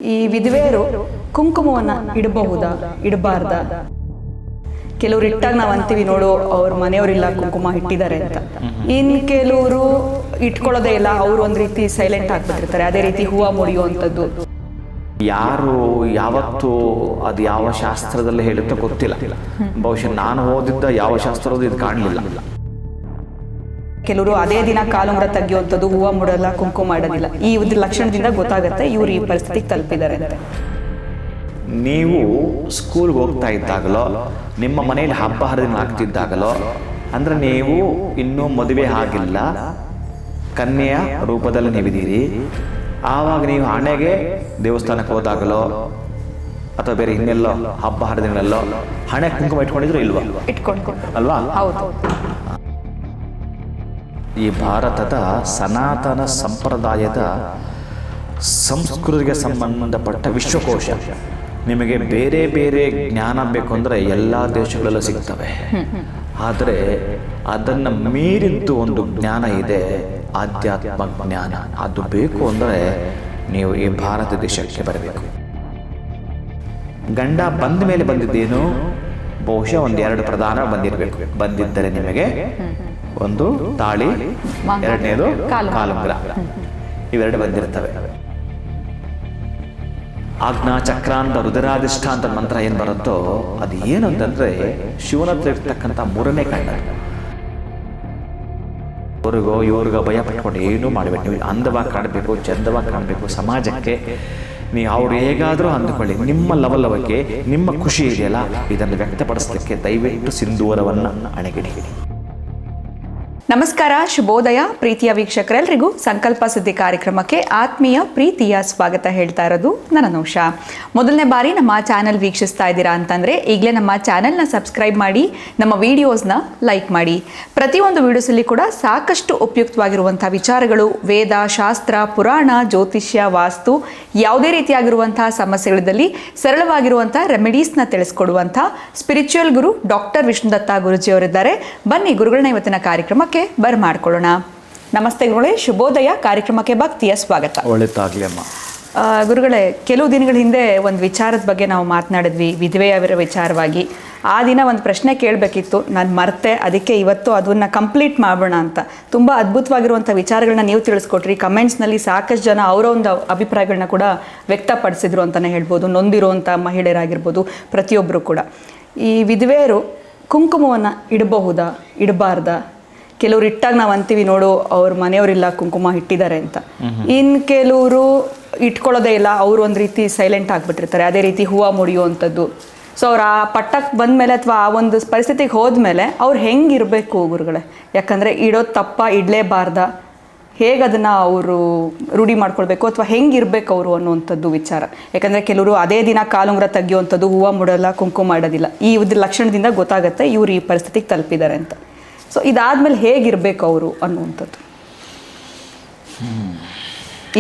ಈ ವಿಧವೆಯರು ಕುಂಕುಮವನ್ನ ಇಡಬಹುದಾ ಇಡಬಾರ್ದಾ? ಕೆಲವರು ಇಟ್ಟಾಗ ನಾವು ಅಂತೀವಿ ನೋಡು ಅವ್ರ ಮನೆಯವರಿಲ್ಲ ಕುಂಕುಮ ಇಟ್ಟಿದ್ದಾರೆ ಅಂತ. ಇನ್ ಕೆಲವರು ಇಟ್ಕೊಳ್ಳೋದೇ ಇಲ್ಲ, ಅವರು ಒಂದ್ ರೀತಿ ಸೈಲೆಂಟ್ ಆಗ್ಬಿಟ್ಟಿರ್ತಾರೆ. ಅದೇ ರೀತಿ ಹೂವು ಮುಡಿಯುವಂಥದ್ದು. ಯಾರು ಯಾವತ್ತು ಅದು ಯಾವ ಶಾಸ್ತ್ರದಲ್ಲಿ ಹೇಳುತ್ತೋ ಗೊತ್ತಿಲ್ಲ. ಬಹುಶಃ ನಾನು ಓದಿದ್ದ ಯಾವ ಶಾಸ್ತ್ರದ್ದು ಇದು ಕಾಣಲಿಲ್ಲ. ಕೆಲವರು ಅದೇ ದಿನ ಕಾಲುಂಗ್ರ ತೆಗಿಯುವಂಥದ್ದು, ಹೂವು ಮುಡಲ್ಲ, ಕುಂಕುಮ ಇಡೋದಿಲ್ಲ. ಈ ಲಕ್ಷಣದಿಂದ ಗೊತ್ತಾಗುತ್ತೆ ಇವ್ರು ಈ ಪರಿಸ್ಥಿತಿಗೆ ತಲುಪಿದ್ದಾರೆ ಅಂತ. ನೀವು ಸ್ಕೂಲ್ಗೆ ಹೋಗ್ತಾ ಇದ್ದಾಗಲೋ, ನಿಮ್ಮ ಮನೆಯಲ್ಲಿ ಹಬ್ಬ ಹರಿದಿನ ಆಗ್ತಿದ್ದಾಗಲೋ, ಅಂದರೆ ನೀವು ಇನ್ನೂ ಮದುವೆ ಆಗಿಲ್ಲ, ಕನ್ಯೆಯ ರೂಪದಲ್ಲಿ ನೀವಿದ್ದೀರಿ, ಆವಾಗ ನೀವು ಹಣೆಗೆ ದೇವಸ್ಥಾನಕ್ಕೆ ಹೋದಾಗಲೋ ಅಥವಾ ಬೇರೆ ಇನ್ನೆಲ್ಲೋ ಹಬ್ಬ ಹರಿದಿನಲ್ಲೋ ಹಣೆ ಕುಂಕುಮ ಇಟ್ಕೊಂಡಿದ್ರು ಇಲ್ವಾ? ಇಟ್ಕೊಂಡು ಅಲ್ವಾ? ಹೌದು. ಈ ಭಾರತದ ಸನಾತನ ಸಂಪ್ರದಾಯದ ಸಂಸ್ಕೃತಿಗೆ ಸಂಬಂಧಪಟ್ಟ ವಿಶ್ವಕೋಶ. ನಿಮಗೆ ಬೇರೆ ಬೇರೆ ಜ್ಞಾನ ಬೇಕು ಅಂದರೆ ಎಲ್ಲ ದೇಶಗಳಲ್ಲೂ ಸಿಗ್ತವೆ. ಆದರೆ ಅದನ್ನು ಮೀರಿದ್ದು ಒಂದು ಜ್ಞಾನ ಇದೆ, ಆಧ್ಯಾತ್ಮ ಜ್ಞಾನ. ಅದು ಬೇಕು ಅಂದರೆ ನೀವು ಈ ಭಾರತ ದೇಶಕ್ಕೆ ಬರಬೇಕು. ಗಂಡ ಬಂದ ಮೇಲೆ ಬಂದಿದ್ದೇನು? ಬಹುಶಃ ಒಂದೆರಡು ಪ್ರಧಾನ ಬಂದಿರಬೇಕು. ಬಂದಿದ್ದರೆ ನಿಮಗೆ ಒಂದು ತಾಳಿ, ಎರಡನೇದು ಕಾಲುಂಗ್ರ, ಇವೆರಡು ಬಂದಿರ್ತವೆ. ಆಜ್ಞಾ ಚಕ್ರಾಂತ ರುದ್ರಾಧಿಷ್ಠಾಂತ ಮಂತ್ರ ಏನು ಬರುತ್ತೋ ಅದು ಏನು ಅಂತಂದ್ರೆ ಶಿವನ ಹತ್ರ ಇರ್ತಕ್ಕಂಥ ಮೂರನೇ ಕಣ್ಣ. ಅವ್ರಿಗೋ ಇವ್ರಿಗೋ ಭಯ ಪಟ್ಕೊಂಡು ಏನೂ ಮಾಡಬೇಕು. ನೀವು ಅಂದವಾಗಿ ಕಾಣಬೇಕು, ಚಂದವಾಗಿ ಕಾಣಬೇಕು. ಸಮಾಜಕ್ಕೆ ನೀವು ಅವ್ರು ಹೇಗಾದರೂ ಅಂದುಕೊಳ್ಳಿ, ನಿಮ್ಮ ಲವಲವಿಕೆ, ನಿಮ್ಮ ಖುಷಿ ಇದೆಯಲ್ಲ, ಇದನ್ನು ವ್ಯಕ್ತಪಡಿಸಲಿಕ್ಕೆ ದಯವಿಟ್ಟು ಸಿಂಧೂರವನ್ನು ಅಣೆಗಿಡಿ. ನಮಸ್ಕಾರ, ಶುಭೋದಯ ಪ್ರೀತಿಯ ವೀಕ್ಷಕರೆಲ್ಲರಿಗೂ ಸಂಕಲ್ಪ ಸುದ್ದಿ ಕಾರ್ಯಕ್ರಮಕ್ಕೆ ಆತ್ಮೀಯ ಪ್ರೀತಿಯ ಸ್ವಾಗತ ಹೇಳ್ತಾ ಇರೋದು ನನ್ನ ನೌಷಾ. ಮೊದಲನೇ ಬಾರಿ ನಮ್ಮ ಚಾನೆಲ್ ವೀಕ್ಷಿಸ್ತಾ ಇದ್ದೀರಾ ಅಂತಂದರೆ ಈಗಲೇ ನಮ್ಮ ಚಾನೆಲ್ನ ಸಬ್ಸ್ಕ್ರೈಬ್ ಮಾಡಿ, ನಮ್ಮ ವಿಡಿಯೋಸ್ನ ಲೈಕ್ ಮಾಡಿ. ಪ್ರತಿಯೊಂದು ವಿಡಿಯೋಸಲ್ಲಿ ಕೂಡ ಸಾಕಷ್ಟು ಉಪಯುಕ್ತವಾಗಿರುವಂಥ ವಿಚಾರಗಳು, ವೇದ, ಶಾಸ್ತ್ರ, ಪುರಾಣ, ಜ್ಯೋತಿಷ್ಯ, ವಾಸ್ತು, ಯಾವುದೇ ರೀತಿಯಾಗಿರುವಂತಹ ಸಮಸ್ಯೆಗಳಿದ್ದಲ್ಲಿ ಸರಳವಾಗಿರುವಂಥ ರೆಮಿಡೀಸ್ನ ತಿಳಿಸ್ಕೊಡುವಂಥ ಸ್ಪಿರಿಚುವಲ್ ಗುರು ಡಾಕ್ಟರ್ ವಿಷ್ಣುದತ್ತ ಗುರುಜಿಯವರಿದ್ದಾರೆ. ಬನ್ನಿ ಗುರುಗಳನ್ನ ಇವತ್ತಿನ ಕಾರ್ಯಕ್ರಮಕ್ಕೆ ಬರಮಾಡ್ಕೊಳ್ಳೋಣ. ನಮಸ್ತೆ ಗುರುಗಳೇ, ಶುಭೋದಯ. ಕಾರ್ಯಕ್ರಮಕ್ಕೆ ಭಕ್ತಿಯ ಸ್ವಾಗತ. ಒಳ್ಳೆದಾಗಲಿ ಅಮ್ಮ. ಗುರುಗಳೇ, ಕೆಲವು ದಿನಗಳ ಹಿಂದೆ ಒಂದು ವಿಚಾರದ ಬಗ್ಗೆ ನಾವು ಮಾತನಾಡಿದ್ವಿ, ವಿಧವೆಯವರ ವಿಚಾರವಾಗಿ. ಆ ದಿನ ಒಂದು ಪ್ರಶ್ನೆ ಕೇಳಬೇಕಿತ್ತು, ನಾನು ಮರ್ತೆ. ಅದಕ್ಕೆ ಇವತ್ತು ಅದನ್ನು ಕಂಪ್ಲೀಟ್ ಮಾಡೋಣ ಅಂತ. ತುಂಬ ಅದ್ಭುತವಾಗಿರುವಂಥ ವಿಚಾರಗಳನ್ನ ನೀವು ತಿಳಿಸ್ಕೊಟ್ರಿ. ಕಮೆಂಟ್ಸ್ನಲ್ಲಿ ಸಾಕಷ್ಟು ಜನ ಅವರ ಒಂದು ಅಭಿಪ್ರಾಯಗಳನ್ನ ಕೂಡ ವ್ಯಕ್ತಪಡಿಸಿದ್ರು ಅಂತಲೇ ಹೇಳ್ಬೋದು. ನೊಂದಿರುವಂಥ ಮಹಿಳೆಯರಾಗಿರ್ಬೋದು, ಪ್ರತಿಯೊಬ್ಬರು ಕೂಡ. ಈ ವಿಧವೆಯರು ಕುಂಕುಮವನ್ನು ಇಡಬಹುದಾ ಇಡಬಾರ್ದಾ? ಕೆಲವರು ಇಟ್ಟಾಗ ನಾವು ಅಂತೀವಿ ನೋಡು ಅವ್ರ ಮನೆಯವರಿಲ್ಲ ಕುಂಕುಮ ಇಟ್ಟಿದ್ದಾರೆ ಅಂತ. ಇನ್ ಕೆಲವರು ಇಟ್ಕೊಳ್ಳೋದೇ ಇಲ್ಲ, ಅವರು ಒಂದು ರೀತಿ ಸೈಲೆಂಟ್ ಆಗ್ಬಿಟ್ಟಿರ್ತಾರೆ. ಅದೇ ರೀತಿ ಹೂವು ಮುಡಿಯುವಂಥದ್ದು. ಸೊ ಅವ್ರು ಆ ಪಟ್ಟಕ್ಕೆ ಬಂದಮೇಲೆ ಅಥವಾ ಆ ಒಂದು ಪರಿಸ್ಥಿತಿಗೆ ಹೋದ್ಮೇಲೆ ಅವ್ರು ಹೆಂಗಿರಬೇಕು ಗುರುಗಳೇ? ಯಾಕಂದರೆ ಇಡೋದು ತಪ್ಪ, ಇಡಲೇಬಾರ್ದ, ಹೇಗೆ ಅದನ್ನು ಅವರು ರೂಢಿ ಮಾಡ್ಕೊಳ್ಬೇಕು ಅಥವಾ ಹೆಂಗಿರ್ಬೇಕು ಅವರು ಅನ್ನುವಂಥದ್ದು ವಿಚಾರ. ಯಾಕಂದರೆ ಕೆಲವರು ಅದೇ ದಿನ ಕಾಲುಂಗ್ರ ತೆಗಿಯುವಂಥದ್ದು, ಹೂವು ಮುಡಲ್ಲ, ಕುಂಕುಮ ಇಡೋದಿಲ್ಲ. ಈ ಲಕ್ಷಣದಿಂದ ಗೊತ್ತಾಗುತ್ತೆ ಇವರು ಈ ಪರಿಸ್ಥಿತಿಗೆ ತಲುಪಿದ್ದಾರೆ ಅಂತ. ಸೊ ಇದಾದ್ಮೇಲೆ ಹೇಗಿರ್ಬೇಕು ಅವರು ಅನ್ನುವಂಥದ್ದು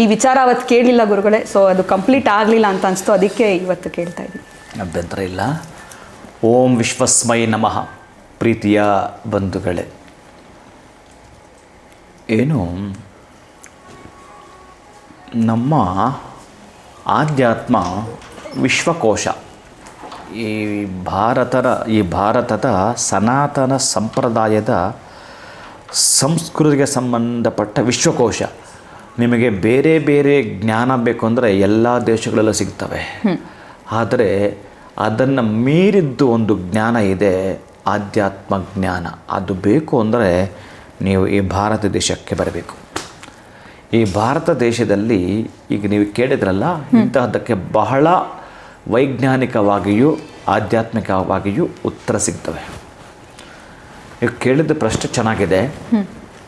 ಈ ವಿಚಾರ ಅವತ್ತು ಕೇಳಲಿಲ್ಲ ಗುರುಗಳೇ. ಸೊ ಅದು ಕಂಪ್ಲೀಟ್ ಆಗಲಿಲ್ಲ ಅಂತ ಅನಿಸ್ತು, ಅದಕ್ಕೆ ಇವತ್ತು ಕೇಳ್ತಾ ಇದ್ದೀನಿ. ಅಭ್ಯಂತರ ಇಲ್ಲ. ಓಂ ವಿಶ್ವಸ್ಮೈ ನಮಃ. ಪ್ರೀತಿಯ ಬಂಧುಗಳೇ, ಏನು ನಮ್ಮ ಆಧ್ಯಾತ್ಮ ವಿಶ್ವಕೋಶ, ಈ ಭಾರತದ ಸನಾತನ ಸಂಪ್ರದಾಯದ ಸಂಸ್ಕೃತಿಗೆ ಸಂಬಂಧಪಟ್ಟ ವಿಶ್ವಕೋಶ. ನಿಮಗೆ ಬೇರೆ ಬೇರೆ ಜ್ಞಾನ ಬೇಕು ಅಂದರೆ ಎಲ್ಲ ದೇಶಗಳಲ್ಲೂ ಸಿಗ್ತವೆ. ಆದರೆ ಅದನ್ನು ಮೀರಿದ್ದು ಒಂದು ಜ್ಞಾನ ಇದೆ, ಆಧ್ಯಾತ್ಮ ಜ್ಞಾನ. ಅದು ಬೇಕು ಅಂದರೆ ನೀವು ಈ ಭಾರತ ದೇಶಕ್ಕೆ ಬರಬೇಕು. ಈ ಭಾರತ ದೇಶದಲ್ಲಿ ಈಗ ನೀವು ಕೇಳಿದ್ರಲ್ಲ, ಇಂತಹದ್ದಕ್ಕೆ ಬಹಳ ವೈಜ್ಞಾನಿಕವಾಗಿಯೂ ಆಧ್ಯಾತ್ಮಿಕವಾಗಿಯೂ ಉತ್ತರ ಸಿಗ್ತವೆ. ಈಗ ಕೇಳಿದ ಪ್ರಶ್ನೆ ಚೆನ್ನಾಗಿದೆ,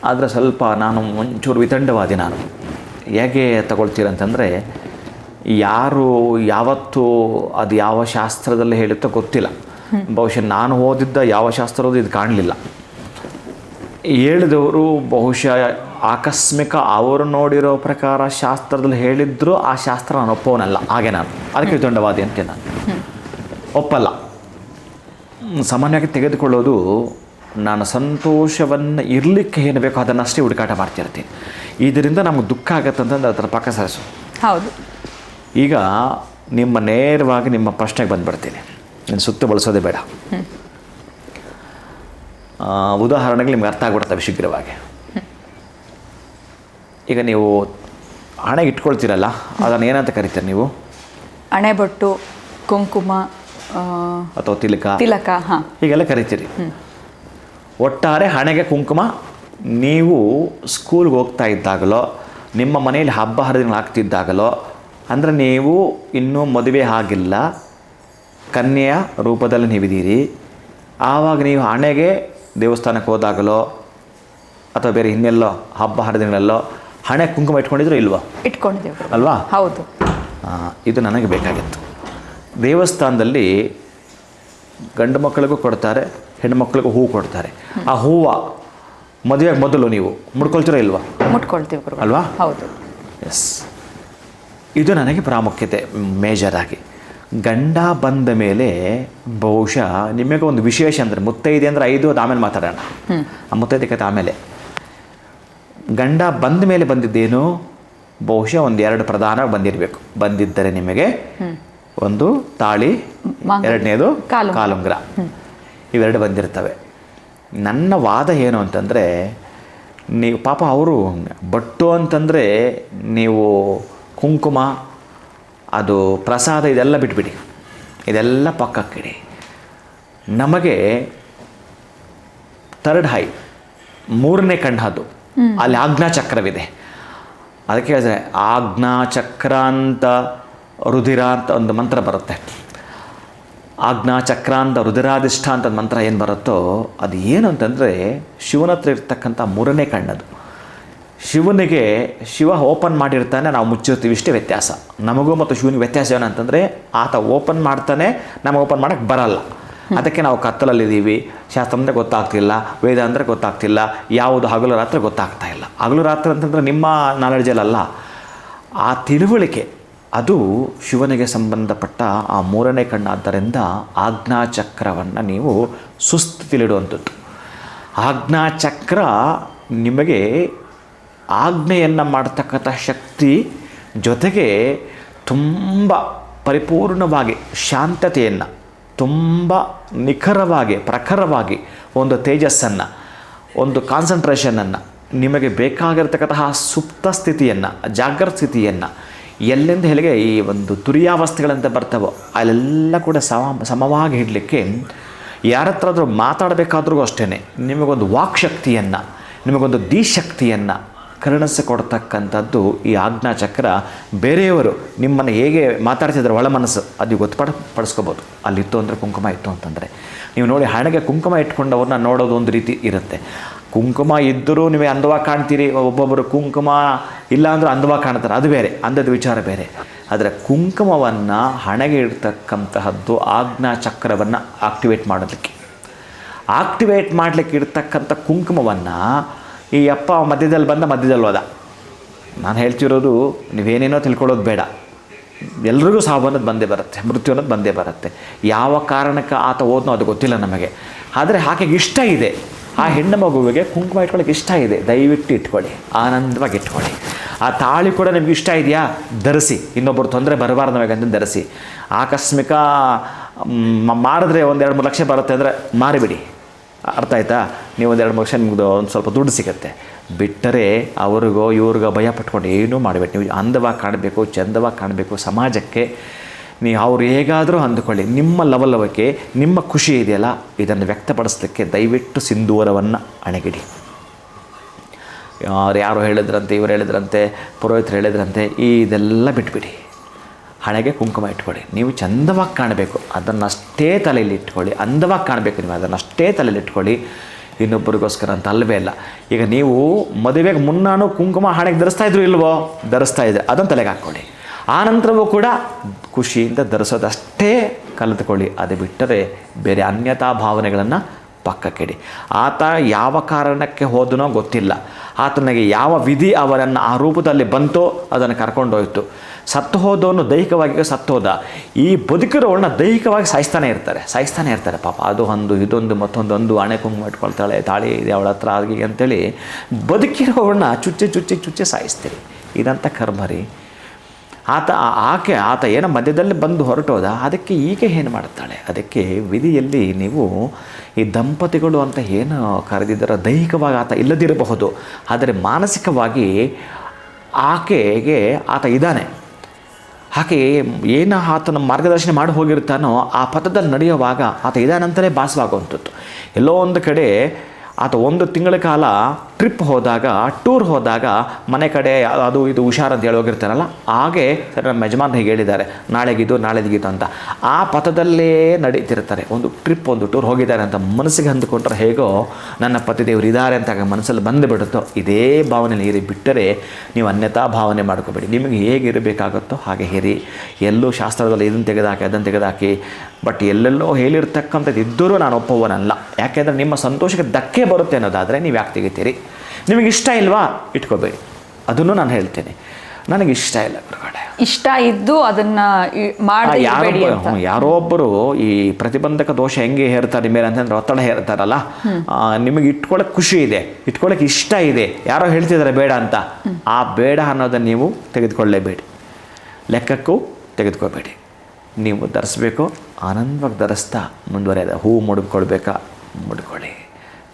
ಆದರೆ ಸ್ವಲ್ಪ ನಾನು ಒಂಚೂರು ವಿತಂಡವಾದಿ. ನಾನು ಹೇಗೆ ತಗೊಳ್ತೀರಂತಂದರೆ, ಯಾರು ಯಾವತ್ತು ಅದು ಯಾವ ಶಾಸ್ತ್ರದಲ್ಲಿ ಹೇಳುತ್ತೋ ಗೊತ್ತಿಲ್ಲ. ಬಹುಶಃ ನಾನು ಓದಿದ್ದ ಯಾವ ಶಾಸ್ತ್ರದ್ದು ಇದು ಕಾಣಲಿಲ್ಲ. ಹೇಳಿದವರು ಬಹುಶಃ ಆಕಸ್ಮಿಕ ಅವರು ನೋಡಿರೋ ಪ್ರಕಾರ ಶಾಸ್ತ್ರದಲ್ಲಿ ಹೇಳಿದ್ರು ಆ ಶಾಸ್ತ್ರ ನಾನು ಒಪ್ಪೋನಲ್ಲ. ಹಾಗೆ ನಾನು ಅದಕ್ಕೆ ವಿತಂಡವಾದಿ ಅಂತೆ. ನಾನು ಒಪ್ಪಲ್ಲ. ಸಾಮಾನ್ಯವಾಗಿ ತೆಗೆದುಕೊಳ್ಳೋದು, ನಾನು ಸಂತೋಷವನ್ನು ಇರಲಿಕ್ಕೆ ಏನು ಬೇಕೋ ಅದನ್ನಷ್ಟೇ ಹುಡುಕಾಟ ಮಾಡ್ತಿರ್ತೀನಿ. ಇದರಿಂದ ನಮಗೆ ದುಃಖ ಆಗತ್ತಂತಂದ್ರೆ ಅದರ ಪಕ್ಕ ಸರಿಸು. ಹೌದು. ಈಗ ನಿಮ್ಮ ನೇರವಾಗಿ ನಿಮ್ಮ ಪ್ರಶ್ನೆಗೆ ಬಂದುಬಿಡ್ತೀನಿ. ನಾನು ಸುತ್ತ ಬಳಸೋದೇ ಬೇಡ. ಉದಾಹರಣೆಗೆ ನಿಮ್ಗೆ ಅರ್ಥ ಆಗ್ಬಿಡ್ತವೆ ಶೀಘ್ರವಾಗಿ. ಈಗ ನೀವು ಹಣೆಗೆ ಇಟ್ಕೊಳ್ತೀರಲ್ಲ, ಅದನ್ನು ಏನಂತ ಕರಿತೀರಿ ನೀವು? ಹಣೆಬೊಟ್ಟು, ಕುಂಕುಮ ಅಥವಾ ತಿಲಕ ಹಾಂ, ಹೀಗೆಲ್ಲ ಕರಿತೀರಿ. ಒಟ್ಟಾರೆ ಹಣೆಗೆ ಕುಂಕುಮ ನೀವು ಸ್ಕೂಲ್ಗೆ ಹೋಗ್ತಾ ಇದ್ದಾಗಲೋ, ನಿಮ್ಮ ಮನೆಯಲ್ಲಿ ಹಬ್ಬ ಹರಿದಿನಗಳು ಆಗ್ತಿದ್ದಾಗಲೋ, ಅಂದರೆ ನೀವು ಇನ್ನೂ ಮದುವೆ ಆಗಿಲ್ಲ, ಕನ್ಯೆಯ ರೂಪದಲ್ಲಿ ನೀವಿದ್ದೀರಿ, ಆವಾಗ ನೀವು ಹಣೆಗೆ ದೇವಸ್ಥಾನಕ್ಕೆ ಹೋದಾಗಲೋ ಅಥವಾ ಬೇರೆ ಇನ್ನೆಲ್ಲೋ ಹಬ್ಬ ಹರಿದಿನಗಳಲ್ಲೋ ಹಣೆ ಕುಂಕುಮ ಇಟ್ಕೊಂಡಿದ್ರು ಇಲ್ವಾ? ಇಟ್ಕೊಂಡಿದ್ದೇವೆ ಅಲ್ವಾ? ಹೌದು. ಇದು ನನಗೆ ಬೇಕಾಗಿತ್ತು. ದೇವಸ್ಥಾನದಲ್ಲಿ ಗಂಡು ಮಕ್ಕಳಿಗೂ ಕೊಡ್ತಾರೆ, ಹೆಣ್ಣು ಮಕ್ಕಳಿಗೂ ಹೂವು ಕೊಡ್ತಾರೆ. ಆ ಹೂವು ಮದುವೆಗೆ ಮೊದಲು ನೀವು ಮುಡ್ಕೊಳ್ತೀರೋ ಇಲ್ವಾ? ಮುಟ್ಕೊಳ್ತೀವಿ ಅಲ್ವಾ? ಹೌದು. ಎಸ್, ಇದು ನನಗೆ ಪ್ರಾಮುಖ್ಯತೆ ಮೇಜರಾಗಿ. ಗಂಡ ಬಂದ ಮೇಲೆ ಬಹುಶಃ ನಿಮಗೆ ಒಂದು ವಿಶೇಷ ಅಂದರೆ ಮುತ್ತೈದೆ ಅಂದರೆ 5, ಅದು ಆಮೇಲೆ ಮಾತಾಡೋಣ. ಆ ಮುತ್ತೈದೆ ಕತೆ ಆಮೇಲೆ. ಗಂಡ ಬಂದ ಮೇಲೆ ಬಂದಿದ್ದೇನು? ಬಹುಶಃ 1-2 ಪ್ರಧಾನ ಬಂದಿರಬೇಕು. ಬಂದಿದ್ದರೆ ನಿಮಗೆ ಒಂದು ತಾಳಿ, ಎರಡನೇದು ಕಾಲುಂಗ್ರ, ಇವೆರಡು ಬಂದಿರ್ತವೆ. ನನ್ನ ವಾದ ಏನು ಅಂತಂದರೆ, ನೀವು ಪಾಪ ಅವರು ಬಟ್ಟು ಅಂತಂದರೆ ನೀವು ಕುಂಕುಮ, ಅದು ಪ್ರಸಾದ, ಇದೆಲ್ಲ ಬಿಟ್ಬಿಡಿ, ಇದೆಲ್ಲ ಪಕ್ಕಕ್ಕಿಡಿ. ನಮಗೆ ಥರ್ಡ್ ಹೈ, 3ನೇ ಕಣ್ಣು, ಅದು ಅಲ್ಲಿ ಆಜ್ಞಾಚಕ್ರವಿದೆ. ಅದಕ್ಕೆ ಹೇಳಿದ್ರೆ ಆಜ್ಞಾಚಕ್ರ ಅಂತ ರುಧಿರ ಅಂತ ಒಂದು ಮಂತ್ರ ಬರುತ್ತೆ. ಆಜ್ಞಾಚಕ್ರ ಅಂತ ರುಧಿರಾಧಿಷ್ಠ ಅಂತ ಮಂತ್ರ ಏನು ಬರುತ್ತೋ ಅದು ಏನು ಅಂತಂದರೆ ಶಿವನ ಹತ್ರ ಇರ್ತಕ್ಕಂಥ 3ನೇ ಕಣ್ಣದು. ಶಿವನಿಗೆ ಶಿವ ಓಪನ್ ಮಾಡಿರ್ತಾನೆ, ನಾವು ಮುಚ್ಚಿರ್ತೀವಿ, ಇಷ್ಟೇ ವ್ಯತ್ಯಾಸ. ನಮಗೂ ಮತ್ತು ಶಿವನಿಗೆ ವ್ಯತ್ಯಾಸ ಏನಂತಂದರೆ ಆತ ಓಪನ್ ಮಾಡ್ತಾನೆ, ನಮಗೆ ಓಪನ್ ಮಾಡೋಕ್ಕೆ ಬರಲ್ಲ. ಅದಕ್ಕೆ ನಾವು ಕತ್ತಲಲ್ಲಿದ್ದೀವಿ, ಶಾಸ್ತ್ರ ಅಂದರೆ ಗೊತ್ತಾಗ್ತಿಲ್ಲ, ವೇದ ಅಂದರೆ ಗೊತ್ತಾಗ್ತಿಲ್ಲ, ಯಾವುದು ಹಗಲು ರಾತ್ರಿ ಗೊತ್ತಾಗ್ತಾ ಇಲ್ಲ. ಹಗಲು ರಾತ್ರಿ ಅಂತಂದರೆ ನಿಮ್ಮ ನಾಲೆಡ್ಜಲ್ಲಲ್ಲ, ಆ ತಿಳುವಳಿಕೆ ಅದು ಶಿವನಿಗೆ ಸಂಬಂಧಪಟ್ಟ ಆ 3ನೇ ಕಣ್ಣಾದ್ದರಿಂದ ಆಜ್ಞಾಚಕ್ರವನ್ನು ನೀವು ಸುಸ್ಥಿತಿಲಿಡುವಂಥದ್ದು. ಆಜ್ಞಾಚಕ್ರ ನಿಮಗೆ ಆಜ್ಞೆಯನ್ನು ಮಾಡ್ತಕ್ಕಂಥ ಶಕ್ತಿ, ಜೊತೆಗೆ ತುಂಬ ಪರಿಪೂರ್ಣವಾಗಿ ಶಾಂತತೆಯನ್ನು, ತುಂಬ ನಿಖರವಾಗಿ ಪ್ರಖರವಾಗಿ ಒಂದು ತೇಜಸ್ಸನ್ನು, ಒಂದು ಕಾನ್ಸಂಟ್ರೇಷನನ್ನು, ನಿಮಗೆ ಬೇಕಾಗಿರ್ತಕ್ಕಂತಹ ಸುಪ್ತ ಸ್ಥಿತಿಯನ್ನು, ಜಾಗೃತ ಸ್ಥಿತಿಯನ್ನು, ಎಲ್ಲೆಂದು ಹೇಳಿಗೆ ಈ ಒಂದು ತುರಿಯಾವಸ್ಥೆಗಳಂತ ಬರ್ತವೋ ಅಲ್ಲೆಲ್ಲ ಕೂಡ ಸಮವಾಗಿ ಇಡಲಿಕ್ಕೆ, ಯಾರ ಹತ್ರ ಮಾತಾಡಬೇಕಾದ್ರೂ ಅಷ್ಟೇ ನಿಮಗೊಂದು ವಾಕ್ಶಕ್ತಿಯನ್ನು, ನಿಮಗೊಂದು ದಿಶಕ್ತಿಯನ್ನು ಕರುಣಿಸಿಕೊಡ್ತಕ್ಕಂಥದ್ದು ಈ ಆಜ್ಞಾಚಕ್ರ. ಬೇರೆಯವರು ನಿಮ್ಮನ್ನು ಹೇಗೆ ಮಾತಾಡ್ತಿದ್ರೆ ಒಳ ಮನಸ್ಸು ಅದು ಪಡಿಸ್ಕೋಬೋದು. ಅಲ್ಲಿತ್ತು ಅಂದರೆ ಕುಂಕುಮ ಇತ್ತು ಅಂತಂದರೆ. ನೀವು ನೋಡಿ, ಹಣೆಗೆ ಕುಂಕುಮ ಇಟ್ಕೊಂಡವ್ರನ್ನ ನೋಡೋದು ಒಂದು ರೀತಿ ಇರುತ್ತೆ. ಕುಂಕುಮ ಇದ್ದರೂ ನೀವು ಅಂದವಾಗಿ ಕಾಣ್ತೀರಿ, ಒಬ್ಬೊಬ್ಬರು ಕುಂಕುಮ ಇಲ್ಲ ಅಂದರೂ ಅಂದವಾಗಿ ಕಾಣ್ತಾರೆ, ಅದು ಬೇರೆ, ಅಂದದ ವಿಚಾರ ಬೇರೆ. ಆದರೆ ಕುಂಕುಮವನ್ನು ಹಣೆಗೆ ಇಡ್ತಕ್ಕಂತಹದ್ದು ಆಜ್ಞಾಚಕ್ರವನ್ನು ಆಕ್ಟಿವೇಟ್ ಮಾಡಲಿಕ್ಕೆ ಇಡ್ತಕ್ಕಂಥ ಕುಂಕುಮವನ್ನು ಈ ಅಪ್ಪ ಮಧ್ಯದಲ್ಲಿ ಹೋದ. ನಾನು ಹೇಳ್ತಿರೋದು ನೀವೇನೇನೋ ತಿಳ್ಕೊಳ್ಳೋದು ಬೇಡ. ಎಲ್ರಿಗೂ ಸಾವು ಅನ್ನೋದು ಬಂದೇ ಬರುತ್ತೆ, ಮೃತ್ಯು ಅನ್ನೋದು ಬಂದೇ ಬರುತ್ತೆ. ಯಾವ ಕಾರಣಕ್ಕೆ ಆತ ಹೋದ್ನೋ ಅದು ಗೊತ್ತಿಲ್ಲ ನಮಗೆ. ಆದರೆ ಆಕೆಗೆ ಇಷ್ಟ ಇದೆ, ಆ ಹೆಣ್ಣು ಮಗುವಿಗೆ ಕುಂಕುಮ ಇಟ್ಕೊಳ್ಳೋಕೆ ಇಷ್ಟ ಇದೆ, ದಯವಿಟ್ಟು ಇಟ್ಕೊಳ್ಳಿ, ಆನಂದವಾಗಿ ಇಟ್ಕೊಳ್ಳಿ. ಆ ತಾಳಿ ಕೂಡ ನಿಮ್ಗೆ ಇಷ್ಟ ಇದೆಯಾ, ಧರಿಸಿ. ಇನ್ನೊಬ್ಬರು ತೊಂದರೆ ಬರಬಾರ್ದು ನಮಗೆ ಅಂತ ಧರಿಸಿ. ಆಕಸ್ಮಿಕ ಮಾಡಿದ್ರೆ 1-2-3 ಲಕ್ಷ ಬರುತ್ತೆ ಅಂದರೆ ಮಾರಿಬಿಡಿ. ಅರ್ಥ ಆಯ್ತಾ? ನೀವು 1-2 ಲಕ್ಷ ನಿಮ್ಮದು ಒಂದು ಸ್ವಲ್ಪ ದುಡ್ಡು ಸಿಗುತ್ತೆ. ಬಿಟ್ಟರೆ ಅವ್ರಿಗೋ ಇವ್ರಿಗೋ ಭಯ ಪಟ್ಕೊಂಡು ಏನೂ ಮಾಡಬೇಡಿ. ನೀವು ಅಂದವಾಗಿ ಕಾಣಬೇಕು, ಚಂದವಾಗಿ ಕಾಣಬೇಕು ಸಮಾಜಕ್ಕೆ. ನೀವು ಅವ್ರು ಹೇಗಾದರೂ ಅಂದುಕೊಳ್ಳಿ, ನಿಮ್ಮ ಲವಲವಿಕೆ, ನಿಮ್ಮ ಖುಷಿ ಇದೆಯಲ್ಲ, ಇದನ್ನು ವ್ಯಕ್ತಪಡಿಸಲಿಕ್ಕೆ ದಯವಿಟ್ಟು ಸಿಂಧೂರವನ್ನು ಅಣಗಿಡಿ. ಯಾರು ಹೇಳಿದ್ರಂತೆ, ಇವರು ಹೇಳಿದ್ರಂತೆ, ಪುರೋಹಿತರು ಹೇಳಿದ್ರಂತೆ, ಇದೆಲ್ಲ ಬಿಟ್ಬಿಡಿ. ಹಣೆಗೆ ಕುಂಕುಮ ಇಟ್ಕೊಳ್ಳಿ. ನೀವು ಚಂದವಾಗಿ ಕಾಣಬೇಕು, ಅದನ್ನಷ್ಟೇ ತಲೆಯಲ್ಲಿ ಇಟ್ಕೊಳ್ಳಿ. ಅಂದವಾಗಿ ಕಾಣಬೇಕು, ನೀವು ಅದನ್ನಷ್ಟೇ ತಲೆಯಲ್ಲಿ ಇಟ್ಕೊಳ್ಳಿ. ಇನ್ನೊಬ್ಬರಿಗೋಸ್ಕರ ಅಂತ ಅಲ್ಲವೇ ಇಲ್ಲ. ಈಗ ನೀವು ಮದುವೆಗೆ ಮುನ್ನಾನು ಕುಂಕುಮ ಹಣೆಗೆ ಧರಿಸ್ತಾ ಇದ್ರು ಇಲ್ವೋ? ಧರಿಸ್ತಾ ಇದ್ದರೆ ಅದನ್ನು ತಲೆಗೆ ಹಾಕ್ಕೊಳ್ಳಿ. ಆ ನಂತರವೂ ಕೂಡ ಖುಷಿಯಿಂದ ಧರಿಸೋದಷ್ಟೇ ಕಲಿತುಕೊಳ್ಳಿ. ಅದು ಬಿಟ್ಟರೆ ಬೇರೆ ಅನ್ಯತಾ ಭಾವನೆಗಳನ್ನು ಪಕ್ಕಕ್ಕಿಡಿ. ಆತ ಯಾವ ಕಾರಣಕ್ಕೆ ಹೋದನೋ ಗೊತ್ತಿಲ್ಲ, ಆತನಿಗೆ ಯಾವ ವಿಧಿ ಅವರನ್ನು ಆ ರೂಪದಲ್ಲಿ ಬಂತೋ ಅದನ್ನು ಕರ್ಕೊಂಡೋಯ್ತು. ಸತ್ತು ಹೋದವನು ದೈಹಿಕವಾಗಿ ಸತ್ತೋದ. ಈ ಬದುಕಿರೋಳನ್ನ ದೈಹಿಕವಾಗಿ ಸಾಯಿಸ್ತಾನೆ ಇರ್ತಾರೆ ಪಾಪ. ಅದು ಒಂದು ಇದೊಂದು ಮತ್ತೊಂದೊಂದು ಹಣೆ ಕುಂಕುಮ ಇಟ್ಕೊಳ್ತಾಳೆ, ತಾಳಿ ಇದೆ ಅವಳ ಹತ್ರ ಆಗಿ ಅಂತೇಳಿ ಬದುಕಿರೋಳನ್ನ ಚುಚ್ಚಿ ಸಾಯಿಸ್ತೀರಿ. ಇದಂಥ ಕರ್ಮ ರೀ. ಆತ ಏನೋ ಮಧ್ಯದಲ್ಲಿ ಬಂದು ಹೊರಟೋದ, ಅದಕ್ಕೆ ಈಗ ಏನು ಮಾಡ್ತಾಳೆ? ಅದಕ್ಕೆ ವಿಧಿಯಲ್ಲಿ ನೀವು ಈ ದಂಪತಿಗಳು ಅಂತ ಏನು ಕರೆದಿದ್ದರೋ ದೈಹಿಕವಾಗಿ ಆತ ಇಲ್ಲದಿರಬಹುದು, ಆದರೆ ಮಾನಸಿಕವಾಗಿ ಆಕೆಗೆ ಆತ ಇದ್ದಾನೆ. ಆಕೆ ಏನು ಆತನ ಮಾರ್ಗದರ್ಶನ ಮಾಡಿ ಹೋಗಿರ್ತಾನೋ ಆ ಪಥದಲ್ಲಿ ನಡೆಯುವಾಗ ಆತ ಇದಾನಂತಲೇ ಭಾಸವಾಗುವಂಥದ್ದು. ಎಲ್ಲೋ ಒಂದು ಕಡೆ ಆತ 1 ತಿಂಗಳ ಕಾಲ ಟ್ರಿಪ್ ಹೋದಾಗ, ಟೂರ್ ಹೋದಾಗ ಮನೆ ಕಡೆ ಅದು ಇದು ಹುಷಾರಂತ ಹೇಳಿ ಹೋಗಿರ್ತಾರಲ್ಲ, ಹಾಗೆ ನಮ್ಮ ಯಜಮಾನ್ ಹೀಗೆ ಹೇಳಿದ್ದಾರೆ, ನಾಳೆಗಿದು ನಾಳೆದಿಗಿದು ಅಂತ ಆ ಪಥದಲ್ಲೇ ನಡೀತಿರ್ತಾರೆ. ಒಂದು ಟ್ರಿಪ್, ಒಂದು ಟೂರ್ ಹೋಗಿದ್ದಾರೆ ಅಂತ ಮನಸ್ಸಿಗೆ ಅಂದುಕೊಂಡ್ರೆ ಹೇಗೋ ನನ್ನ ಪತಿದೇವರು ಇದ್ದಾರೆ ಅಂತ ಮನಸ್ಸಲ್ಲಿ ಬಂದುಬಿಡುತ್ತೋ, ಇದೇ ಭಾವನೆಯಲ್ಲಿ ಇರಿ. ಬಿಟ್ಟರೆ ನೀವು ಅನ್ಯತಾ ಭಾವನೆ ಮಾಡ್ಕೋಬೇಡಿ. ನಿಮಗೆ ಹೇಗಿರಬೇಕಾಗುತ್ತೋ ಹಾಗೆ ಇರಿ. ಎಲ್ಲೂ ಶಾಸ್ತ್ರದಲ್ಲಿ ಇದನ್ನು ತೆಗೆದಾಕಿ ಅದನ್ನು ತೆಗೆದಾಕಿ ಬಟ್ ಎಲ್ಲೆಲ್ಲೋ ಹೇಳಿರ್ತಕ್ಕಂಥದ್ದು ಇದ್ದರೂ ನಾನು ಒಪ್ಪುವನಲ್ಲ. ಯಾಕೆಂದರೆ ನಿಮ್ಮ ಸಂತೋಷಕ್ಕೆ ಧಕ್ಕೆ ಬರುತ್ತೆ ಅನ್ನೋದಾದರೆ ನೀವು ಯಾಕೆ ತೆಗಿತೀರಿ? ನಿಮಗೆ ಇಷ್ಟ ಇಲ್ವಾ, ಇಟ್ಕೋಬೇಡಿ. ಅದನ್ನು ನಾನು ಹೇಳ್ತೇನೆ, ನನಗೆ ಇಷ್ಟ ಇಲ್ಲ ಗುರುಗಳೇ. ಇಷ್ಟ ಇದ್ದು ಅದನ್ನು ಯಾರೋ ಒಬ್ಬರು ಈ ಪ್ರತಿಬಂಧಕ ದೋಷ ಹೆಂಗೆ ಹೇರ್ತಾರೆ ಮೇಲೆ ಅಂತಂದ್ರೆ ಒತ್ತಡ ಹೇರ್ತಾರಲ್ಲ, ನಿಮಗೆ ಇಟ್ಕೊಳ್ಳೋಕೆ ಖುಷಿ ಇದೆ, ಇಟ್ಕೊಳ್ಳೋಕೆ ಇಷ್ಟ ಇದೆ, ಯಾರೋ ಹೇಳ್ತಿದ್ದಾರೆ ಬೇಡ ಅಂತ, ಆ ಬೇಡ ಅನ್ನೋದನ್ನು ನೀವು ತೆಗೆದುಕೊಳ್ಳೇಬೇಡಿ, ಲೆಕ್ಕಕ್ಕೂ ತೆಗೆದುಕೋಬೇಡಿ. ನೀವು ಧರಿಸ್ಬೇಕು, ಆನಂದವಾಗಿ ಧರಿಸ್ತಾ ಮುಂದುವರೆಯೋದು. ಹೂವು ಮುಡ್ಕೊಳ್ಬೇಕಾ ಮುಡ್ಕೊಳ್ಳಿ,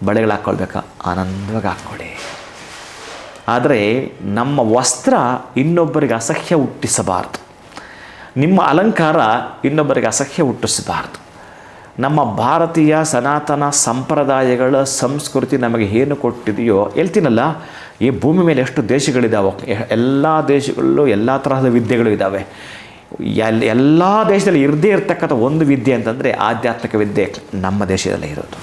ಬಳೆಗಳು ಹಾಕ್ಕೊಳ್ಬೇಕಾ ಆನಂದವಾಗಿ ಹಾಕ್ಕೊಳ್ಳಿ. ಆದರೆ ನಮ್ಮ ವಸ್ತ್ರ ಇನ್ನೊಬ್ಬರಿಗೆ ಅಸಹ್ಯ ಹುಟ್ಟಿಸಬಾರ್ದು, ನಿಮ್ಮ ಅಲಂಕಾರ ಇನ್ನೊಬ್ಬರಿಗೆ ಅಸಹ್ಯ ಹುಟ್ಟಿಸಬಾರ್ದು. ನಮ್ಮ ಭಾರತೀಯ ಸನಾತನ ಸಂಪ್ರದಾಯಗಳ ಸಂಸ್ಕೃತಿ ನಮಗೆ ಏನು ಕೊಟ್ಟಿದೆಯೋ ಹೇಳ್ತೀನಲ್ಲ, ಈ ಭೂಮಿ ಮೇಲೆ ಎಷ್ಟು ದೇಶಗಳಿದ್ದಾವೆ, ಎಲ್ಲ ದೇಶಗಳಲ್ಲೂ ಎಲ್ಲ ತರಹದ ವಿದ್ಯೆಗಳು ಇದ್ದಾವೆ. ಎಲ್ಲ ದೇಶದಲ್ಲಿ ಇರದೇ ಇರತಕ್ಕಂಥ ಒಂದು ವಿದ್ಯೆ ಅಂತಂದರೆ ಆಧ್ಯಾತ್ಮಿಕ ವಿದ್ಯೆ ನಮ್ಮ ದೇಶದಲ್ಲೇ ಇರೋದು.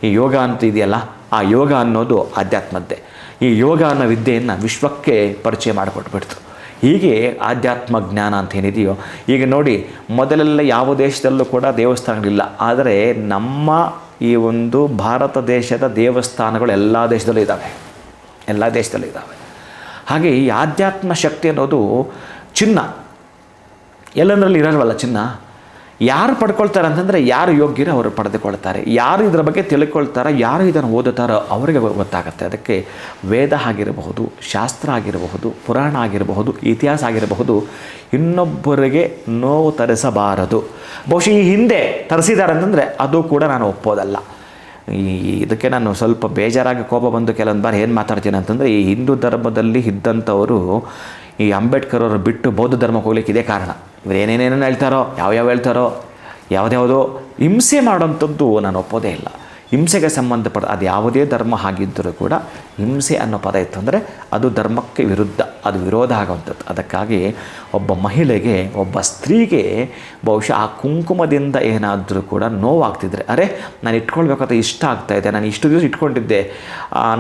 ಈ ಯೋಗ ಅಂತ ಇದೆಯಲ್ಲ, ಆ ಯೋಗ ಅನ್ನೋದು ಆಧ್ಯಾತ್ಮದ್ದೇ. ಈ ಯೋಗ ಅನ್ನೋ ವಿದ್ಯೆಯನ್ನು ವಿಶ್ವಕ್ಕೆ ಪರಿಚಯ ಮಾಡಿಕೊಟ್ಬಿಡ್ತು. ಹೀಗೆ ಆಧ್ಯಾತ್ಮ ಜ್ಞಾನ ಅಂತ ಏನಿದೆಯೋ, ಈಗ ನೋಡಿ, ಮೊದಲೆಲ್ಲ ಯಾವ ದೇಶದಲ್ಲೂ ಕೂಡ ದೇವಸ್ಥಾನಗಳಿಲ್ಲ, ಆದರೆ ನಮ್ಮ ಈ ಒಂದು ಭಾರತ ದೇಶದ ದೇವಸ್ಥಾನಗಳು ಎಲ್ಲ ದೇಶದಲ್ಲೂ ಇದ್ದಾವೆ, ಎಲ್ಲ ದೇಶದಲ್ಲೂ ಇದ್ದಾವೆ. ಹಾಗೆ ಈ ಆಧ್ಯಾತ್ಮ ಶಕ್ತಿ ಅನ್ನೋದು ಚಿನ್ನ, ಎಲ್ಲಂದ್ರಲ್ಲಿ ಇರೋಲ್ವಲ್ಲ ಚಿನ್ನ. ಯಾರು ಪಡ್ಕೊಳ್ತಾರೆ ಅಂತಂದರೆ ಯಾರು ಯೋಗ್ಯರೋ ಅವರು ಪಡೆದುಕೊಳ್ತಾರೆ, ಯಾರು ಇದರ ಬಗ್ಗೆ ತಿಳ್ಕೊಳ್ತಾರೋ, ಯಾರು ಇದನ್ನು ಓದುತ್ತಾರೋ ಅವರಿಗೆ ಗೊತ್ತಾಗುತ್ತೆ. ಅದಕ್ಕೆ ವೇದ ಆಗಿರಬಹುದು, ಶಾಸ್ತ್ರ ಆಗಿರಬಹುದು, ಪುರಾಣ ಆಗಿರಬಹುದು, ಇತಿಹಾಸ ಆಗಿರಬಹುದು, ಇನ್ನೊಬ್ಬರಿಗೆ ನೋವು ತರಿಸಬಾರದು. ಬಹುಶಃ ಈ ಹಿಂದೆ ತರಿಸಿದ್ದಾರೆ ಅಂತಂದರೆ ಅದು ಕೂಡ ನಾನು ಒಪ್ಪೋದಲ್ಲ. ಇದಕ್ಕೆ ನಾನು ಸ್ವಲ್ಪ ಬೇಜಾರಾಗಿ ಕೋಪ ಬಂದು ಕೆಲವೊಂದು ಬಾರಿ ಏನು ಮಾತಾಡ್ತೀನಿ ಅಂತಂದರೆ, ಈ ಹಿಂದೂ ಧರ್ಮದಲ್ಲಿ ಇದ್ದಂಥವರು ಈ ಅಂಬೇಡ್ಕರ್ ಅವರು ಬಿಟ್ಟು ಬೌದ್ಧ ಧರ್ಮಕ್ಕೆ ಹೋಗ್ಲಿಕ್ಕೆ ಇದೇ ಕಾರಣ. ಇವರು ಏನೇನೇನೋ ಹೇಳ್ತಾರೋ, ಯಾವ್ಯಾವ ಹೇಳ್ತಾರೋ, ಯಾವುದ್ಯಾವುದೋ ಹಿಂಸೆ ಮಾಡೋಂಥದ್ದು ನಾನು ಒಪ್ಪೋದೇ ಇಲ್ಲ. ಹಿಂಸೆಗೆ ಸಂಬಂಧಪಟ್ಟ ಅದು ಯಾವುದೇ ಧರ್ಮ ಆಗಿದ್ದರೂ ಕೂಡ ಹಿಂಸೆ ಅನ್ನೋ ಪದ ಇತ್ತು ಅಂದರೆ ಅದು ಧರ್ಮಕ್ಕೆ ವಿರುದ್ಧ, ಅದು ವಿರೋಧ ಆಗುವಂಥದ್ದು. ಅದಕ್ಕಾಗಿ ಒಬ್ಬ ಮಹಿಳೆಗೆ, ಒಬ್ಬ ಸ್ತ್ರೀಗೆ ಬಹುಶಃ ಆ ಕುಂಕುಮದಿಂದ ಏನಾದರೂ ಕೂಡ ನೋವಾಗ್ತಿದ್ರೆ, ಅರೆ ನಾನು ಇಟ್ಕೊಳ್ಬೇಕಂತ ಇಷ್ಟ ಆಗ್ತಾಯಿದೆ, ನಾನು ಇಷ್ಟು ದಿವಸ ಇಟ್ಕೊಂಡಿದ್ದೆ,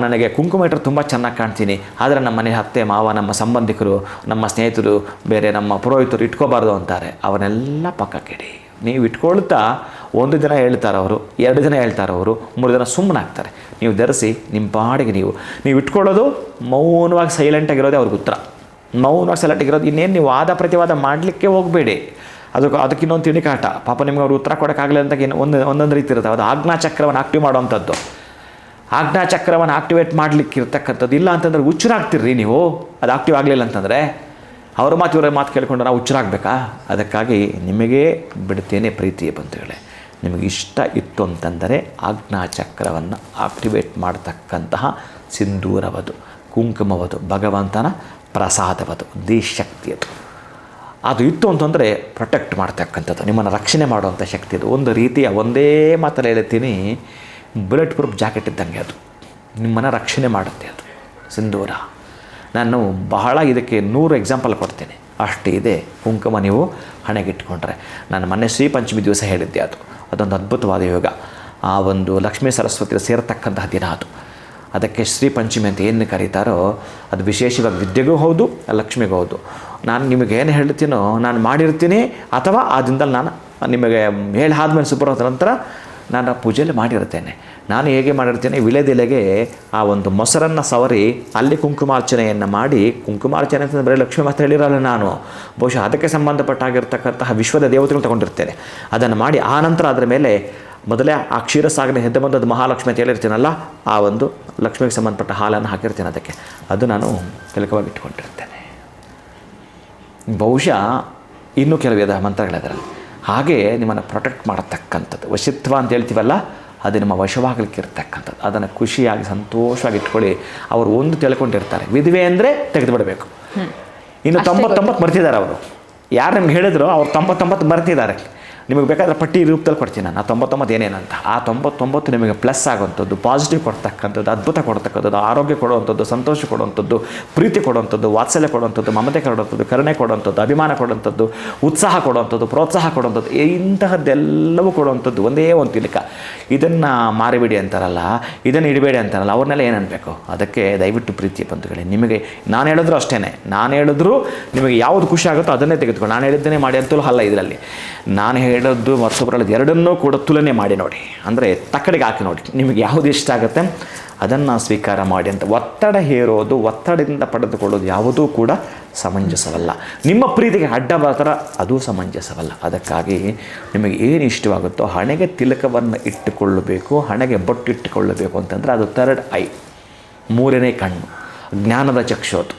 ನನಗೆ ಕುಂಕುಮ ಇಟ್ಟರೆ ತುಂಬ ಚೆನ್ನಾಗಿ ಕಾಣ್ತೀನಿ, ಆದರೆ ನಮ್ಮ ಮನೆ ಅತ್ತೆ ಮಾವ, ನಮ್ಮ ಸಂಬಂಧಿಕರು, ನಮ್ಮ ಸ್ನೇಹಿತರು, ಬೇರೆ ನಮ್ಮ ಪುರೋಹಿತರು ಇಟ್ಕೋಬಾರ್ದು ಅಂತಾರೆ. ಅವನ್ನೆಲ್ಲ ಪಕ್ಕಕ್ಕಿಡಿ. ನೀವು ಇಟ್ಕೊಳ್ತಾ 1 ದಿನ ಹೇಳ್ತಾರೆ ಅವರು, 2 ದಿನ ಹೇಳ್ತಾರೆ ಅವರು, 3 ದಿನ ಸುಮ್ಮನೆ ಆಗ್ತಾರೆ. ನೀವು ಧರಿಸಿ ನಿಮ್ಮ ಪಾಡಿಗೆ ನೀವು ಇಟ್ಕೊಳ್ಳೋದು ಮೌನವಾಗಿ ಸೈಲೆಂಟಾಗಿರೋದೇ ಅವ್ರಿಗೆ ಉತ್ತರ. ಮೌನವಾಗಿ ಸೈಲೆಂಟಾಗಿರೋದು. ಇನ್ನೇನು ನೀವು ವಾದ ಪ್ರತಿವಾದ ಮಾಡಲಿಕ್ಕೆ ಹೋಗಬೇಡಿ. ಅದಕ್ಕೆ ಇನ್ನೊಂದು ತಿಣಿಕಾಟ. ಪಾಪ ನಿಮ್ಗೆ ಅವ್ರು ಉತ್ತರ ಕೊಡೋಕ್ಕಾಗಲಿ ಅಂತ ಒಂದೊಂದು ರೀತಿ ಇರುತ್ತೆ. ಅದು ಆಜ್ಞಾಚಕ್ರವನ್ನು ಆಕ್ಟಿವ್ ಮಾಡೋವಂಥದ್ದು. ಆಜ್ಞಾಚಕ್ರವನ್ನು ಆಕ್ಟಿವೇಟ್ ಮಾಡಲಿಕ್ಕೆ ಇರ್ತಕ್ಕಂಥದ್ದು. ಇಲ್ಲ ಅಂತಂದರೆ ಹುಚ್ಚರಾಗ್ತಿರ್ರಿ ನೀವು, ಅದು ಆಕ್ಟಿವ್ ಆಗಲಿಲ್ಲ ಅಂತಂದರೆ. ಅವ್ರ ಮಾತು ಇವರ ಮಾತು ಕೇಳಿಕೊಂಡು ನಾವು ಹುಚ್ಚರಾಗಬೇಕಾ? ಅದಕ್ಕಾಗಿ ನಿಮಗೇ ಬಿಡ್ತೇನೆ ಪ್ರೀತಿಯ ಬಂಧುಗಳೇ. ನಿಮಗೆ ಇಷ್ಟ ಇತ್ತು ಅಂತಂದರೆ ಆಜ್ಞಾಚಕ್ರವನ್ನು ಆಕ್ಟಿವೇಟ್ ಮಾಡ್ತಕ್ಕಂತಹ ಸಿಂಧೂರವದು, ಕುಂಕುಮವದು, ಭಗವಂತನ ಪ್ರಸಾದವದು, ದೇಶಶಕ್ತಿಯದು. ಅದು ಇತ್ತು ಅಂತಂದರೆ ಪ್ರೊಟೆಕ್ಟ್ ಮಾಡ್ತಕ್ಕಂಥದ್ದು, ನಿಮ್ಮನ್ನು ರಕ್ಷಣೆ ಮಾಡುವಂಥ ಶಕ್ತಿ ಅದು. ಒಂದು ರೀತಿಯ, ಒಂದೇ ಮಾತಲ್ಲಿ ಹೇಳ್ತೀನಿ, ಬುಲೆಟ್ ಪ್ರೂಫ್ ಜಾಕೆಟ್ ಇದ್ದಂಗೆ ಅದು ನಿಮ್ಮನ್ನು ರಕ್ಷಣೆ ಮಾಡುತ್ತೆ. ಅದು ಸಿಂಧೂರ. ನಾನು ಬಹಳ ಇದಕ್ಕೆ 100 ಎಕ್ಸಾಂಪಲ್ ಕೊಡ್ತೀನಿ, ಅಷ್ಟೇ ಇದೆ. ಕುಂಕುಮ ನೀವು ಹಣೆಗಿಟ್ಕೊಂಡ್ರೆ, ನಾನು ಮೊನ್ನೆ ಶ್ರೀ ಪಂಚಮಿ ದಿವಸ ಹೇಳಿದ್ದೆ, ಅದೊಂದು ಅದ್ಭುತವಾದ ಯೋಗ. ಆ ಒಂದು ಲಕ್ಷ್ಮೀ ಸರಸ್ವತಿ ಸೇರತಕ್ಕಂತಹ ದಿನ ಅದು. ಅದಕ್ಕೆ ಶ್ರೀ ಪಂಚಮಿ ಅಂತ ಏನು ಕರೀತಾರೋ ಅದು ವಿಶೇಷವಾಗಿ ವಿದ್ಯೆಗೂ ಹೌದು, ಲಕ್ಷ್ಮಿಗೂ ಹೌದು. ನಾನು ನಿಮಗೆ ಏನು ಹೇಳ್ತೀನೋ ನಾನು ಮಾಡಿರ್ತೀನಿ, ಅಥವಾ ಆ ದಿನದಲ್ಲಿ ನಾನು ನಿಮಗೆ ಹೇಳಿ ಆದಮೇಲೆ ಸುಬ್ರಹ್ಮಣ್ಯ ನಂತರ ನಾನು ಆ ಪೂಜೆಯಲ್ಲಿ ಮಾಡಿರ್ತೇನೆ. ನಾನು ಹೇಗೆ ಮಾಡಿರ್ತೇನೆ, ವಿಳೆದೆಲೆಗೆ ಆ ಒಂದು ಮೊಸರನ್ನು ಸವರಿ ಅಲ್ಲಿ ಕುಂಕುಮಾರ್ಚನೆಯನ್ನು ಮಾಡಿ, ಕುಂಕುಮಾರ್ಚನೆ ಅಂತಂದರೆ ಬರೀ ಲಕ್ಷ್ಮಿ ಮಾತ್ರ ಹೇಳಿರಲ್ಲ ನಾನು, ಬಹುಶಃ ಅದಕ್ಕೆ ಸಂಬಂಧಪಟ್ಟಾಗಿರ್ತಕ್ಕಂತಹ ವಿಶ್ವದ ದೇವತೆಗಳು ತಗೊಂಡಿರ್ತೇನೆ. ಅದನ್ನು ಮಾಡಿ ಆ ನಂತರ ಅದರ ಮೇಲೆ ಮೊದಲೇ ಆ ಕ್ಷೀರಸಾಗರ ಹೆದ್ದೆ ಬಂದದ್ದು ಮಹಾಲಕ್ಷ್ಮಿ ಅಂತ ಹೇಳಿರ್ತೀನಲ್ಲ, ಆ ಒಂದು ಲಕ್ಷ್ಮಿಗೆ ಸಂಬಂಧಪಟ್ಟ ಹಾಲನ್ನು ಹಾಕಿರ್ತೇನೆ ಅದಕ್ಕೆ. ಅದು ನಾನು ತಿಲಕವಾಗಿ ಇಟ್ಕೊಂಡಿರ್ತೇನೆ. ಬಹುಶಃ ಇನ್ನೂ ಕೆಲವು ವೇದ ಮಂತ್ರಗಳಿದಾರಲ್ಲ, ಹಾಗೆ ನಿಮ್ಮನ್ನು ಪ್ರೊಟೆಕ್ಟ್ ಮಾಡತಕ್ಕಂಥದ್ದು ವಶಿತ್ವ ಅಂತ ಹೇಳ್ತೀವಲ್ಲ, ಅದು ನಿಮ್ಮ ವಶವಾಗಲಿಕ್ಕೆ ಇರ್ತಕ್ಕಂಥದ್ದು. ಅದನ್ನು ಖುಷಿಯಾಗಿ ಸಂತೋಷವಾಗಿ ಇಟ್ಕೊಳ್ಳಿ. ಅವರು ಒಂದು ತಿಳ್ಕೊಂಡಿರ್ತಾರೆ, ವಿಧವೆ ಅಂದರೆ ತೆಗೆದುಬಿಡಬೇಕು. ಇನ್ನು 99 ಮರ್ತಿದ್ದಾರೆ ಅವರು. ಯಾರು ನಿಮ್ಗೆ ಹೇಳಿದ್ರು ಅವ್ರು 99 ಮರ್ತಿದ್ದಾರೆ. ನಿಮಗೆ ಬೇಕಾದರೆ ಪಟ್ಟಿ ರೂಪದಲ್ಲಿ ಕೊಡ್ತೀನಿ ನಾನು, ಆ 99 ಏನೇನಂತ. ಆ 99 ನಿಮಗೆ ಪ್ಲಸ್ ಆಗುವಂಥದ್ದು, ಪಾಸಿಟಿವ್ ಕೊಡ್ತಕ್ಕಂಥದ್ದು, ಅದ್ಭುತ ಕೊಡ್ತಕ್ಕಂಥದ್ದು, ಆರೋಗ್ಯ ಕೊಡುವಂಥದ್ದು, ಸಂತೋಷ ಕೊಡುವಂಥದ್ದು, ಪ್ರೀತಿ ಕೊಡುವಂಥದ್ದು, ವಾತ್ಸಲ್ಯ ಕೊಡುವಂಥದ್ದು, ಮಮತೆ ಕೊಡುವಂಥದ್ದು, ಕರುಣೆ ಕೊಡುವಂಥದ್ದು, ಅಭಿಮಾನ ಕೊಡುವಂಥದ್ದು, ಉತ್ಸಾಹ ಕೊಡುವಂಥದ್ದು, ಪ್ರೋತ್ಸಾಹ ಕೊಡುವಂಥದ್ದು, ಇಂತಹದ್ದೆಲ್ಲವೂ ಕೊಡುವಂಥದ್ದು ಒಂದೇ ಒಂದು ತಿಲಕ. ಇದನ್ನು ಮಾರಿಬಿಡಿ ಅಂತಾರಲ್ಲ, ಇದನ್ನು ಇಡಬೇಡಿ ಅಂತಾರಲ್ಲ, ಅವ್ರನ್ನೆಲ್ಲ ಏನು ಅನ್ಬೇಕು? ಅದಕ್ಕೆ ದಯವಿಟ್ಟು ಪ್ರೀತಿಯ ಬಂಧುಗಳೇ, ನಿಮಗೆ ನಾನು ಹೇಳಿದ್ರು ಅಷ್ಟೇ, ನಾನು ಹೇಳಿದ್ರು ನಿಮಗೆ ಯಾವುದು ಖುಷಿ ಆಗುತ್ತೋ ಅದನ್ನೇ ತೆಗೆದುಕೊಂಡು, ನಾನು ಹೇಳಿದ್ದೇನೆ ಮಾಡಿ ಅಂತಲೂ ಅಲ್ಲ. ಇದರಲ್ಲಿ ನಾನು ಹೇಳೋದು ಮತ್ತೊಬ್ಬರಲ್ಲಿ ಎರಡನ್ನೂ ಕೂಡ ತುಲನೆ ಮಾಡಿ ನೋಡಿ, ಅಂದರೆ ತಕ್ಕಡಿಗೆ ಹಾಕಿ ನೋಡಿ, ನಿಮಗೆ ಯಾವುದು ಇಷ್ಟ ಆಗುತ್ತೆ ಅದನ್ನು ಸ್ವೀಕಾರ ಮಾಡಿ ಅಂತ. ಒತ್ತಡ ಹೇರೋದು, ಒತ್ತಡದಿಂದ ಪಡೆದುಕೊಳ್ಳೋದು ಯಾವುದೂ ಕೂಡ ಸಮಂಜಸವಲ್ಲ. ನಿಮ್ಮ ಪ್ರೀತಿಗೆ ಅಡ್ಡ ಬರ್ತಾರ, ಅದು ಸಮಂಜಸವಲ್ಲ. ಅದಕ್ಕಾಗಿ ನಿಮಗೆ ಏನು ಇಷ್ಟವಾಗುತ್ತೋ ಹಣೆಗೆ ತಿಲಕವನ್ನು ಇಟ್ಟುಕೊಳ್ಳಬೇಕು, ಹಣೆಗೆ ಬೊಟ್ಟು ಇಟ್ಟುಕೊಳ್ಳಬೇಕು ಅಂತಂದರೆ ಅದು 3rd ಐ, 3ನೇ ಕಣ್ಣು, ಜ್ಞಾನದ ಚಕ್ಷೋದು.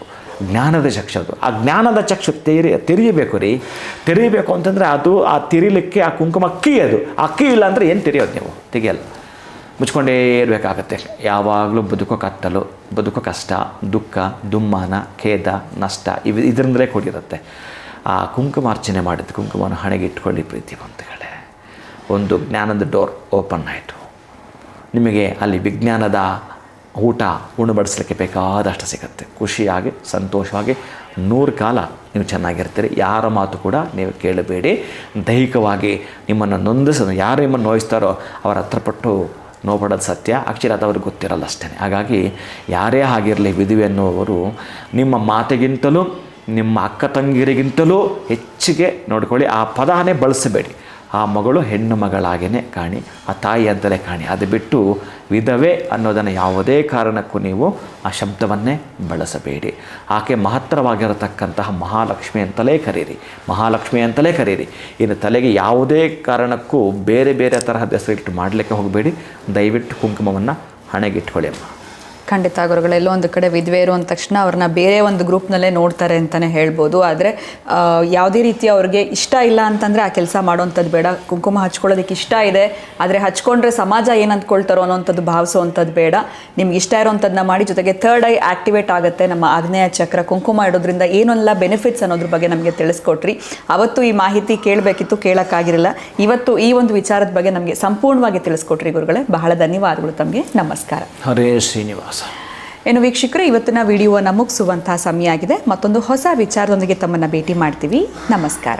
ಜ್ಞಾನದ ಚಕ್ಷು, ಆ ಜ್ಞಾನದ ಚಕ್ಷು ತೆರೀಬೇಕು ರೀ. ತೆರೀಬೇಕು ಅಂತಂದರೆ ಅದು ಆ ತೆರೀಲಿಕ್ಕೆ ಆ ಕುಂಕುಮ ಕೀ, ಅದು ಆ ಕೀ ಇಲ್ಲ ಅಂದರೆ ಏನು ತೆರೆಯೋದು? ನೀವು ತೆಗಿಯಲ್ಲ, ಮುಚ್ಕೊಂಡೇ ಇರಬೇಕಾಗತ್ತೆ. ಯಾವಾಗಲೂ ಬದುಕೋ ಕತ್ತಲು, ಬದುಕೋ ಕಷ್ಟ, ದುಃಖ, ದುಮ್ಮಾನ, ಖೇದ, ನಷ್ಟ ಇದರಿಂದಲೇ ಕೂಡಿರುತ್ತೆ. ಆ ಕುಂಕುಮಾರ್ಚನೆ ಮಾಡಿದ ಕುಂಕುಮವನ್ನು ಹಣೆಗೆ ಇಟ್ಕೊಳ್ಳಿ ಪ್ರೀತಿವಂತಗಳೇ. ಒಂದು ಜ್ಞಾನದ ಡೋರ್ ಓಪನ್ ಆಯಿತು, ನಿಮಗೆ ಅಲ್ಲಿ ವಿಜ್ಞಾನದ ಊಟ ಉಣಬಡಿಸ್ಲಿಕ್ಕೆ ಬೇಕಾದಷ್ಟು ಸಿಗುತ್ತೆ. ಖುಷಿಯಾಗಿ ಸಂತೋಷವಾಗಿ 100 ಕಾಲ ನೀವು ಚೆನ್ನಾಗಿರ್ತೀರಿ. ಯಾರ ಮಾತು ಕೂಡ ನೀವು ಕೇಳಬೇಡಿ. ದೈಹಿಕವಾಗಿ ನಿಮ್ಮನ್ನು ಯಾರು ನಿಮ್ಮನ್ನು ನೋಯಿಸ್ತಾರೋ ಅವರ ಹತ್ರ ಪಟ್ಟು ನೋವುಪಡೋದು ಸತ್ಯ. ಆ್ಯಕ್ಚುಲಿ ಅದು ಅವ್ರಿಗೆ ಗೊತ್ತಿರಲ್ಲ ಅಷ್ಟೇ. ಹಾಗಾಗಿ ಯಾರೇ ಆಗಿರಲಿ, ವಿಧವೆ ಅನ್ನುವರು ನಿಮ್ಮ ಮಾತಿಗಿಂತಲೂ ನಿಮ್ಮ ಅಕ್ಕ ತಂಗಿರಿಗಿಂತಲೂ ಹೆಚ್ಚಿಗೆ ನೋಡ್ಕೊಳ್ಳಿ. ಆ ಪದನೇ ಬಳಸಬೇಡಿ. ಆ ಮಗಳು ಹೆಣ್ಣು ಮಗಳಾಗೇ ಕಾಣಿ, ಆ ತಾಯಿ ಅಂತಲೇ ಕಾಣಿ. ಅದು ಬಿಟ್ಟು ವಿಧವೆ ಅನ್ನೋದನ್ನು ಯಾವುದೇ ಕಾರಣಕ್ಕೂ ನೀವು ಆ ಶಬ್ದವನ್ನೇ ಬಳಸಬೇಡಿ. ಆಕೆ ಮಹತ್ತರವಾಗಿರತಕ್ಕಂತಹ ಮಹಾಲಕ್ಷ್ಮಿ ಅಂತಲೇ ಕರೀರಿ, ಮಹಾಲಕ್ಷ್ಮಿ ಅಂತಲೇ ಕರೀರಿ. ಇನ್ನು ತಲೆಗೆ ಯಾವುದೇ ಕಾರಣಕ್ಕೂ ಬೇರೆ ಬೇರೆ ತರಹದ ಹೆಸರಿಟ್ಟು ಮಾಡಲಿಕ್ಕೆ ಹೋಗಬೇಡಿ. ದಯವಿಟ್ಟು ಕುಂಕುಮವನ್ನು ಹಣೆಗಿಟ್ಕೊಳ್ಳಿ ಅಮ್ಮ. ಖಂಡಿತ ಗುರುಗಳು, ಎಲ್ಲೋ ಒಂದು ಕಡೆ ವಿಧವೆಯರು ಅಂದ ತಕ್ಷಣ ಅವ್ರನ್ನ ಬೇರೆ ಒಂದು ಗ್ರೂಪ್ನಲ್ಲೇ ನೋಡ್ತಾರೆ ಅಂತಲೇ ಹೇಳ್ಬೋದು. ಆದರೆ ಯಾವುದೇ ರೀತಿ ಅವ್ರಿಗೆ ಇಷ್ಟ ಇಲ್ಲ ಅಂತಂದರೆ ಆ ಕೆಲಸ ಮಾಡೋವಂಥದ್ದು ಬೇಡ. ಕುಂಕುಮ ಹಚ್ಕೊಳ್ಳೋದಕ್ಕೆ ಇಷ್ಟ ಇದೆ, ಆದರೆ ಹಚ್ಕೊಂಡ್ರೆ ಸಮಾಜ ಏನು ಅಂದ್ಕೊಳ್ತಾರೋ ಅನ್ನೋವಂಥದ್ದು ಭಾವಿಸೋವಂಥದ್ದು ಬೇಡ. ನಿಮ್ಗೆ ಇಷ್ಟ ಇರೋವಂಥದ್ದನ್ನ ಮಾಡಿ. ಜೊತೆಗೆ 3rd ಐ ಆ್ಯಕ್ಟಿವೇಟ್ ಆಗುತ್ತೆ. ನಮ್ಮ ಆಗ್ನೇಯ ಚಕ್ರ ಕುಂಕುಮ ಇಡೋದ್ರಿಂದ ಏನೆಲ್ಲ ಬೆನಿಫಿಟ್ಸ್ ಅನ್ನೋದ್ರ ಬಗ್ಗೆ ನಮಗೆ ತಿಳಿಸ್ಕೊಟ್ರಿ. ಅವತ್ತು ಈ ಮಾಹಿತಿ ಕೇಳಬೇಕಿತ್ತು, ಕೇಳೋಕ್ಕಾಗಿರಲಿಲ್ಲ. ಇವತ್ತು ಈ ಒಂದು ವಿಚಾರದ ಬಗ್ಗೆ ನಮಗೆ ಸಂಪೂರ್ಣವಾಗಿ ತಿಳಿಸ್ಕೊಟ್ರಿ ಗುರುಗಳೇ. ಬಹಳ ಧನ್ಯವಾದಗಳು ತಮಗೆ. ನಮಸ್ಕಾರ. ಹರೇ ಶ್ರೀನಿವಾಸ. ಏನು ವೀಕ್ಷಕರು, ಇವತ್ತಿನ ವಿಡಿಯೋವನ್ನು ಮುಗಿಸುವಂತಹ ಸಮಯ ಆಗಿದೆ. ಮತ್ತೊಂದು ಹೊಸ ವಿಚಾರದೊಂದಿಗೆ ತಮ್ಮನ್ನು ಭೇಟಿ ಮಾಡ್ತೀವಿ. ನಮಸ್ಕಾರ.